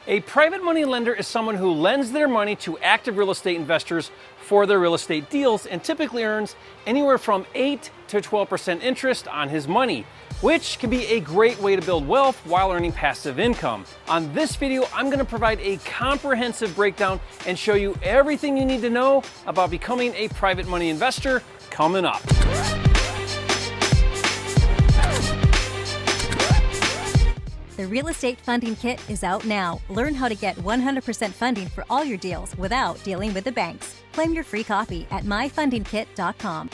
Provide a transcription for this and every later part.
A private money lender is someone who lends their money to active real estate investors for their real estate deals and typically earns anywhere from 8 to 12% interest on his money, which can be a great way to build wealth while earning passive income. On this video, I'm going to provide a comprehensive breakdown and show you everything you need to know about becoming a private money investor coming up. The Real Estate Funding Kit is out now. Learn how to get 100% funding for all your deals without dealing with the banks. Claim your free copy at myfundingkit.com.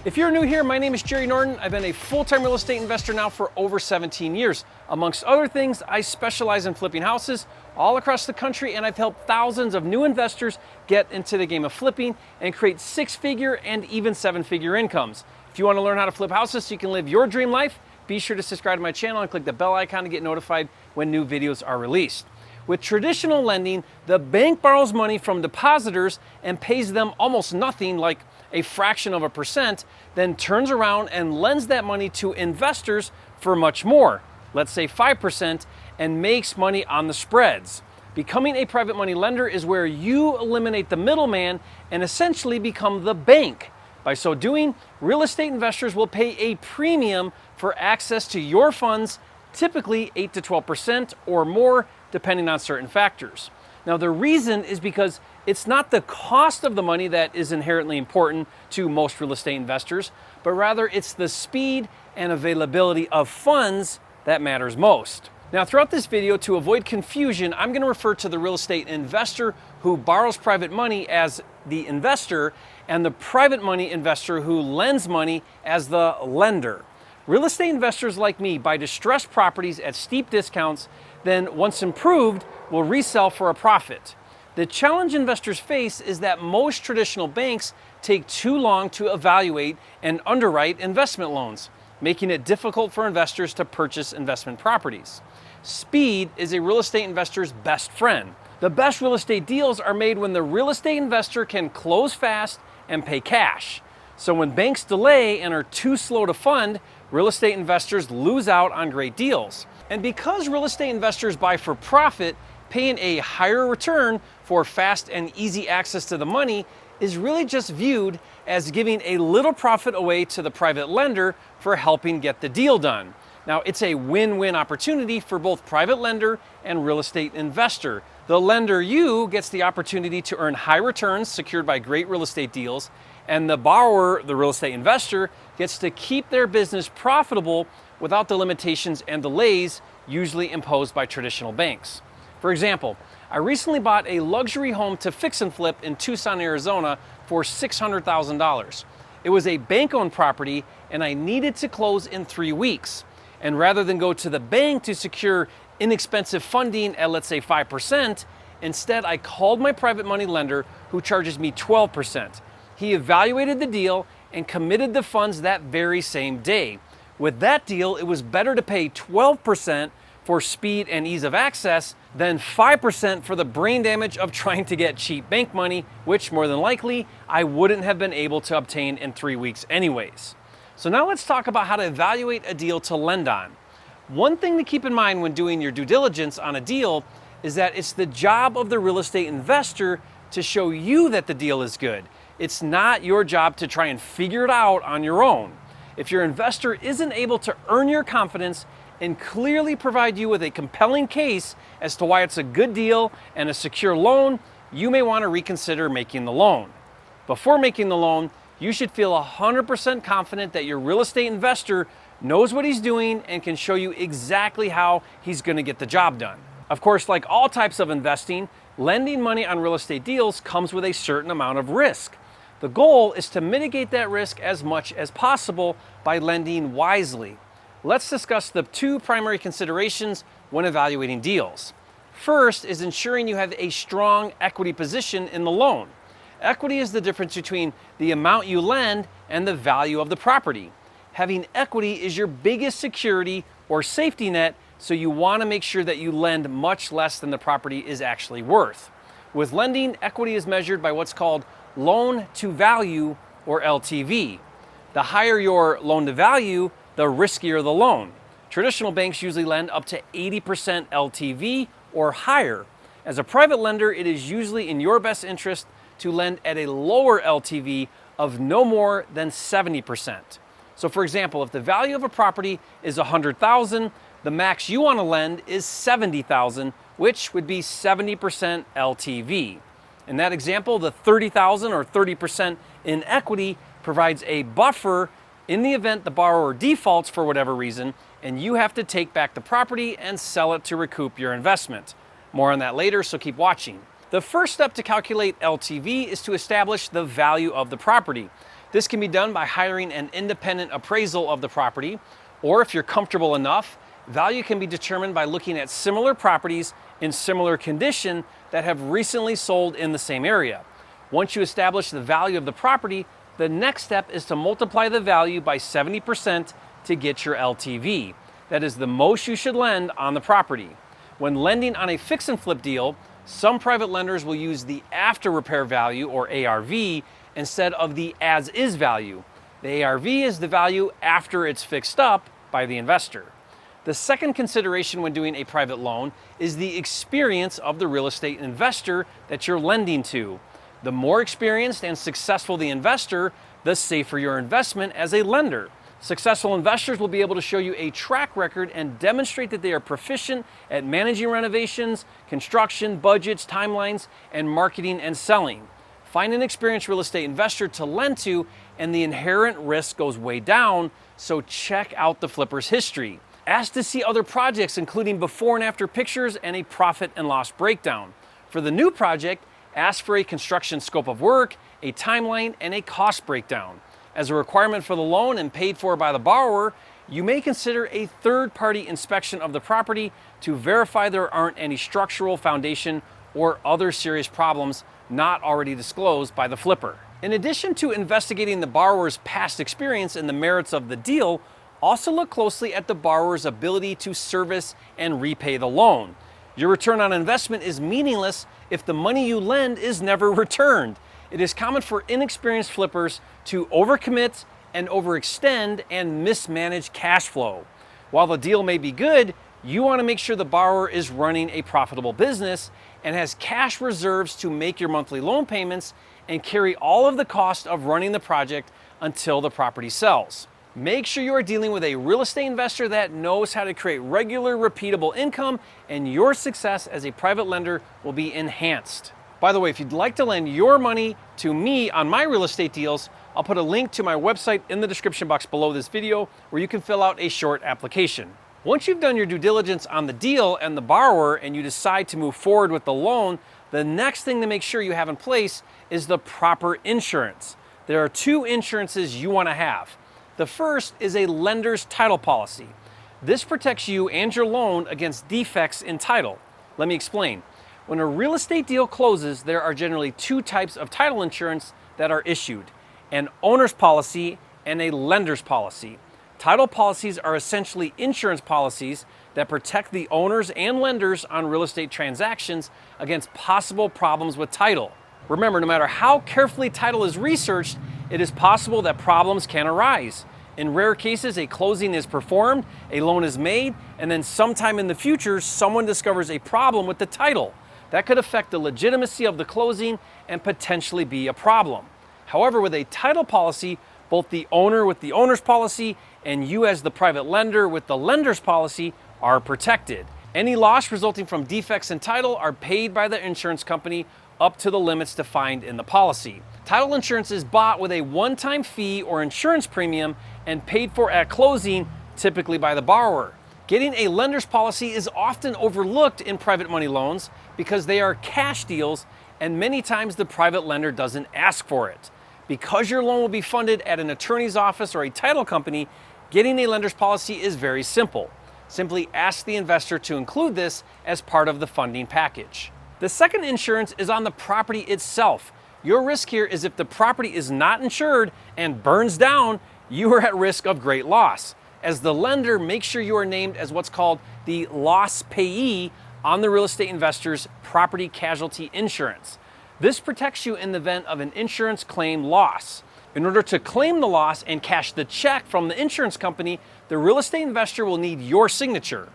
If you're new here, my name is Jerry Norton. I've been a full-time real estate investor now for over 17 years. Amongst other things, I specialize in flipping houses all across the country, and I've helped thousands of new investors get into the game of flipping and create six-figure and even seven-figure incomes. If you want to learn how to flip houses so you can live your dream life, be sure to subscribe to my channel and click the bell icon to get notified when new videos are released. With traditional lending, the bank borrows money from depositors and pays them almost nothing, like a fraction of a percent, then turns around and lends that money to investors for much more, let's say 5%, and makes money on the spreads. Becoming a private money lender is where you eliminate the middleman and essentially become the bank. By so doing, real estate investors will pay a premium for access to your funds, typically 8 to 12% or more, depending on certain factors. Now, the reason is because it's not the cost of the money that is inherently important to most real estate investors, but rather it's the speed and availability of funds that matters most. Now, throughout this video, to avoid confusion, I'm going to refer to the real estate investor who borrows private money as the investor and the private money investor who lends money as the lender. Real estate investors like me buy distressed properties at steep discounts, then once improved, will resell for a profit. The challenge investors face is that most traditional banks take too long to evaluate and underwrite investment loans, making it difficult for investors to purchase investment properties. Speed is a real estate investor's best friend. The best real estate deals are made when the real estate investor can close fast and pay cash. So when banks delay and are too slow to fund, real estate investors lose out on great deals. And because real estate investors buy for profit, paying a higher return for fast and easy access to the money is really just viewed as giving a little profit away to the private lender for helping get the deal done. Now, it's a win-win opportunity for both private lender and real estate investor. The lender, you, gets the opportunity to earn high returns secured by great real estate deals, and the borrower, the real estate investor, gets to keep their business profitable without the limitations and delays usually imposed by traditional banks. For example, I recently bought a luxury home to fix and flip in Tucson, Arizona for $600,000. It was a bank-owned property and I needed to close in 3 weeks. And rather than go to the bank to secure inexpensive funding at, let's say, 5%, instead I called my private money lender who charges me 12%. He evaluated the deal and committed the funds that very same day. With that deal, it was better to pay 12% for speed and ease of access than 5% for the brain damage of trying to get cheap bank money, which more than likely I wouldn't have been able to obtain in 3 weeks anyways. So now let's talk about how to evaluate a deal to lend on. One thing to keep in mind when doing your due diligence on a deal is that it's the job of the real estate investor to show you that the deal is good. It's not your job to try and figure it out on your own. If your investor isn't able to earn your confidence and clearly provide you with a compelling case as to why it's a good deal and a secure loan, you may want to reconsider making the loan. Before making the loan, you should feel 100% confident that your real estate investor knows what he's doing and can show you exactly how he's going to get the job done. Of course, like all types of investing, lending money on real estate deals comes with a certain amount of risk. The goal is to mitigate that risk as much as possible by lending wisely. Let's discuss the two primary considerations when evaluating deals. First is ensuring you have a strong equity position in the loan. Equity is the difference between the amount you lend and the value of the property. Having equity is your biggest security or safety net, so you want to make sure that you lend much less than the property is actually worth. With lending, equity is measured by what's called loan to value, or LTV. The higher your loan to value, the riskier the loan. Traditional banks usually lend up to 80% LTV or higher. As a private lender, it is usually in your best interest to lend at a lower LTV of no more than 70%. So for example, if the value of a property is $100,000, the max you want to lend is $70,000, which would be 70% LTV. In that example, the $30,000 or 30% in equity provides a buffer in the event the borrower defaults for whatever reason, and you have to take back the property and sell it to recoup your investment. More on that later, so keep watching. The first step to calculate LTV is to establish the value of the property. This can be done by hiring an independent appraisal of the property, or if you're comfortable enough, value can be determined by looking at similar properties in similar condition that have recently sold in the same area. Once you establish the value of the property, the next step is to multiply the value by 70% to get your LTV. That is the most you should lend on the property. When lending on a fix and flip deal, some private lenders will use the after repair value, or ARV, instead of the as-is value. The ARV is the value after it's fixed up by the investor. The second consideration when doing a private loan is the experience of the real estate investor that you're lending to. The more experienced and successful the investor, the safer your investment as a lender. Successful investors will be able to show you a track record and demonstrate that they are proficient at managing renovations, construction, budgets, timelines, and marketing and selling. Find an experienced real estate investor to lend to, and the inherent risk goes way down, so check out the flipper's history. Ask to see other projects, including before and after pictures and a profit and loss breakdown. For the new project, ask for a construction scope of work, a timeline, and a cost breakdown. As a requirement for the loan and paid for by the borrower, you may consider a third-party inspection of the property to verify there aren't any structural, foundation, or other serious problems not already disclosed by the flipper. In addition to investigating the borrower's past experience and the merits of the deal, also look closely at the borrower's ability to service and repay the loan. Your return on investment is meaningless if the money you lend is never returned. It is common for inexperienced flippers to overcommit and overextend and mismanage cash flow. While the deal may be good, you want to make sure the borrower is running a profitable business and has cash reserves to make your monthly loan payments and carry all of the cost of running the project until the property sells. Make sure you are dealing with a real estate investor that knows how to create regular, repeatable income, and your success as a private lender will be enhanced. By the way, if you'd like to lend your money to me on my real estate deals, I'll put a link to my website in the description box below this video where you can fill out a short application. Once you've done your due diligence on the deal and the borrower and you decide to move forward with the loan, the next thing to make sure you have in place is the proper insurance. There are two insurances you want to have. The first is a lender's title policy. This protects you and your loan against defects in title. Let me explain. When a real estate deal closes, there are generally two types of title insurance that are issued: an owner's policy and a lender's policy. Title policies are essentially insurance policies that protect the owners and lenders on real estate transactions against possible problems with title. Remember, no matter how carefully title is researched, it is possible that problems can arise. In rare cases, a closing is performed, a loan is made, and then sometime in the future, someone discovers a problem with the title. That could affect the legitimacy of the closing and potentially be a problem. However, with a title policy, both the owner with the owner's policy and you as the private lender with the lender's policy are protected. Any loss resulting from defects in title are paid by the insurance company up to the limits defined in the policy. Title insurance is bought with a one-time fee or insurance premium and paid for at closing, typically by the borrower. Getting a lender's policy is often overlooked in private money loans because they are cash deals, and many times the private lender doesn't ask for it. Because your loan will be funded at an attorney's office or a title company, getting a lender's policy is very simple. Simply ask the investor to include this as part of the funding package. The second insurance is on the property itself. Your risk here is if the property is not insured and burns down, you are at risk of great loss. As the lender, make sure you are named as what's called the loss payee on the real estate investor's property casualty insurance. This protects you in the event of an insurance claim loss. In order to claim the loss and cash the check from the insurance company, the real estate investor will need your signature.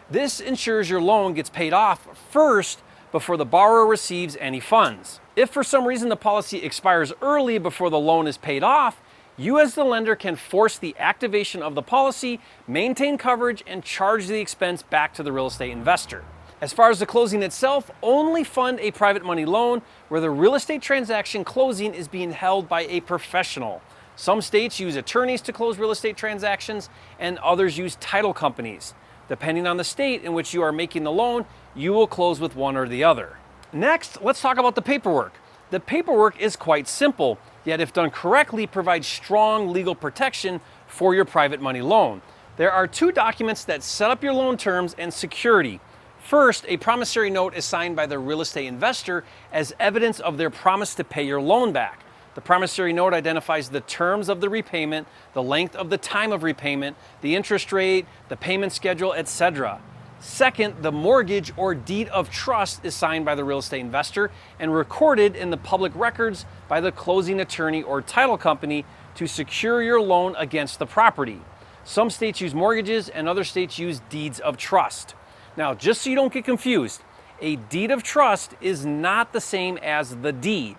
This ensures your loan gets paid off first before the borrower receives any funds. If for some reason the policy expires early before the loan is paid off, you as the lender can force the activation of the policy, maintain coverage, and charge the expense back to the real estate investor. As far as the closing itself, only fund a private money loan where the real estate transaction closing is being held by a professional. Some states use attorneys to close real estate transactions, and others use title companies. Depending on the state in which you are making the loan, you will close with one or the other. Next, let's talk about the paperwork. The paperwork is quite simple, yet if done correctly, provides strong legal protection for your private money loan. There are two documents that set up your loan terms and security. First, a promissory note is signed by the real estate investor as evidence of their promise to pay your loan back. The promissory note identifies the terms of the repayment, the length of the time of repayment, the interest rate, the payment schedule, etc. Second, the mortgage or deed of trust is signed by the real estate investor and recorded in the public records by the closing attorney or title company to secure your loan against the property. Some states use mortgages and other states use deeds of trust. Now, just so you don't get confused, a deed of trust is not the same as the deed.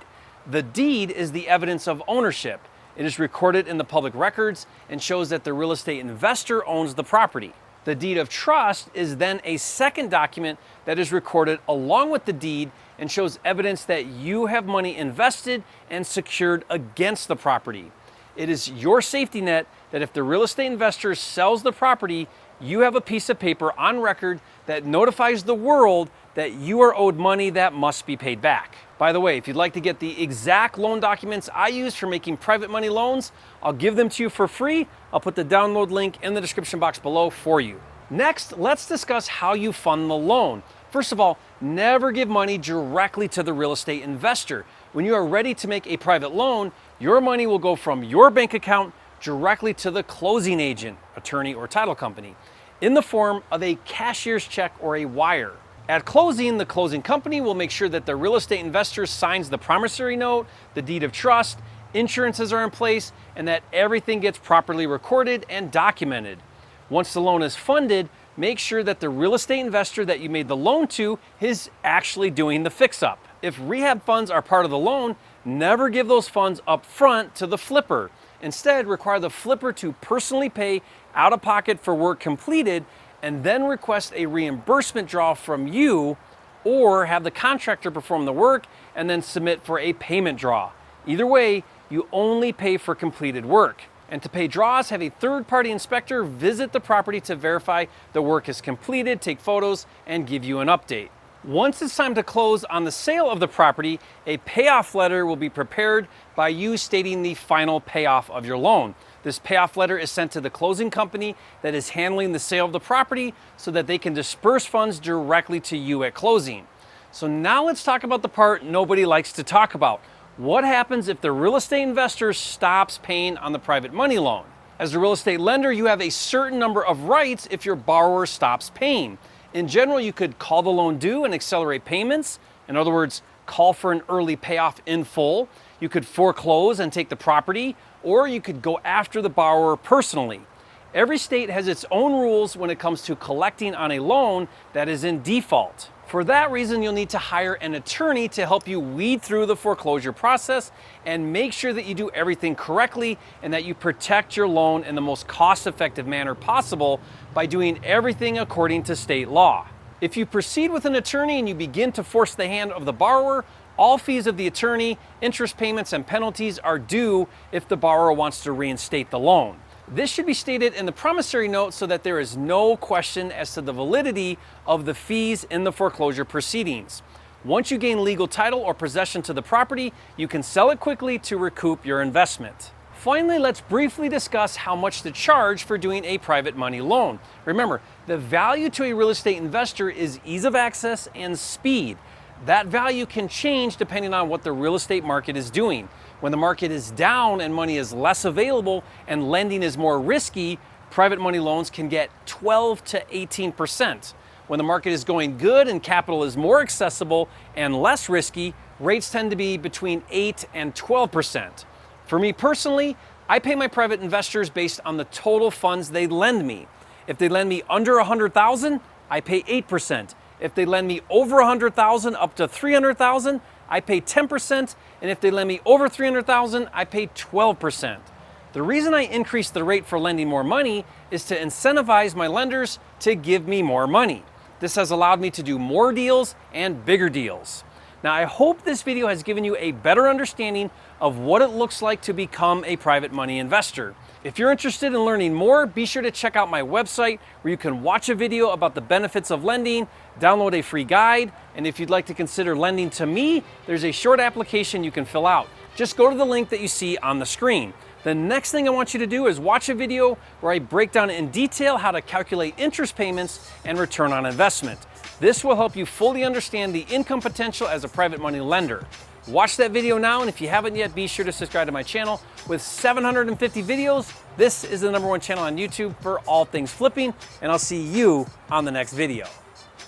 The deed is the evidence of ownership. It is recorded in the public records and shows that the real estate investor owns the property. The deed of trust is then a second document that is recorded along with the deed and shows evidence that you have money invested and secured against the property. It is your safety net that if the real estate investor sells the property, you have a piece of paper on record that notifies the world that you are owed money that must be paid back. By the way, if you'd like to get the exact loan documents I use for making private money loans, I'll give them to you for free. I'll put the download link in the description box below for you. Next, let's discuss how you fund the loan. First of all, never give money directly to the real estate investor. When you are ready to make a private loan, your money will go from your bank account directly to the closing agent, attorney, or title company in the form of a cashier's check or a wire. At closing, the closing company will make sure that the real estate investor signs the promissory note, the deed of trust, insurances are in place, and that everything gets properly recorded and documented. Once the loan is funded, make sure that the real estate investor that you made the loan to is actually doing the fix-up. If rehab funds are part of the loan, never give those funds up front to the flipper. Instead, require the flipper to personally pay out of pocket for work completed and then request a reimbursement draw from you, or have the contractor perform the work and then submit for a payment draw. Either way, you only pay for completed work. And to pay draws, have a third-party inspector visit the property to verify the work is completed, take photos, and give you an update. Once it's time to close on the sale of the property, a payoff letter will be prepared by you stating the final payoff of your loan. This payoff letter is sent to the closing company that is handling the sale of the property so that they can disperse funds directly to you at closing. So now let's talk about the part nobody likes to talk about. What happens if the real estate investor stops paying on the private money loan? As a real estate lender, you have a certain number of rights if your borrower stops paying. In general, you could call the loan due and accelerate payments. In other words, call for an early payoff in full. You could foreclose and take the property, or you could go after the borrower personally. Every state has its own rules when it comes to collecting on a loan that is in default. For that reason, you'll need to hire an attorney to help you weed through the foreclosure process and make sure that you do everything correctly and that you protect your loan in the most cost-effective manner possible by doing everything according to state law. If you proceed with an attorney and you begin to force the hand of the borrower, all fees of the attorney, interest payments, and penalties are due if the borrower wants to reinstate the loan. This should be stated in the promissory note so that there is no question as to the validity of the fees in the foreclosure proceedings. Once you gain legal title or possession to the property, you can sell it quickly to recoup your investment. Finally, let's briefly discuss how much to charge for doing a private money loan. Remember, the value to a real estate investor is ease of access and speed. That value can change depending on what the real estate market is doing. When the market is down and money is less available and lending is more risky, private money loans can get 12 to 18%. When the market is going good and capital is more accessible and less risky, rates tend to be between 8 and 12%. For me personally, I pay my private investors based on the total funds they lend me. If they lend me under $100,000, I pay 8%. If they lend me over $100,000 up to $300,000, I pay 10%, and if they lend me over $300,000, I pay 12%. The reason I increased the rate for lending more money is to incentivize my lenders to give me more money. This has allowed me to do more deals and bigger deals. Now, I hope this video has given you a better understanding of what it looks like to become a private money investor. If you're interested in learning more, be sure to check out my website where you can watch a video about the benefits of lending, download a free guide, and if you'd like to consider lending to me, there's a short application you can fill out. Just go to the link that you see on the screen. The next thing I want you to do is watch a video where I break down in detail how to calculate interest payments and return on investment. This will help you fully understand the income potential as a private money lender. Watch that video now, and if you haven't yet, be sure to subscribe to my channel. With 750 videos, this is the #1 channel on YouTube for all things flipping, and I'll see you on the next video.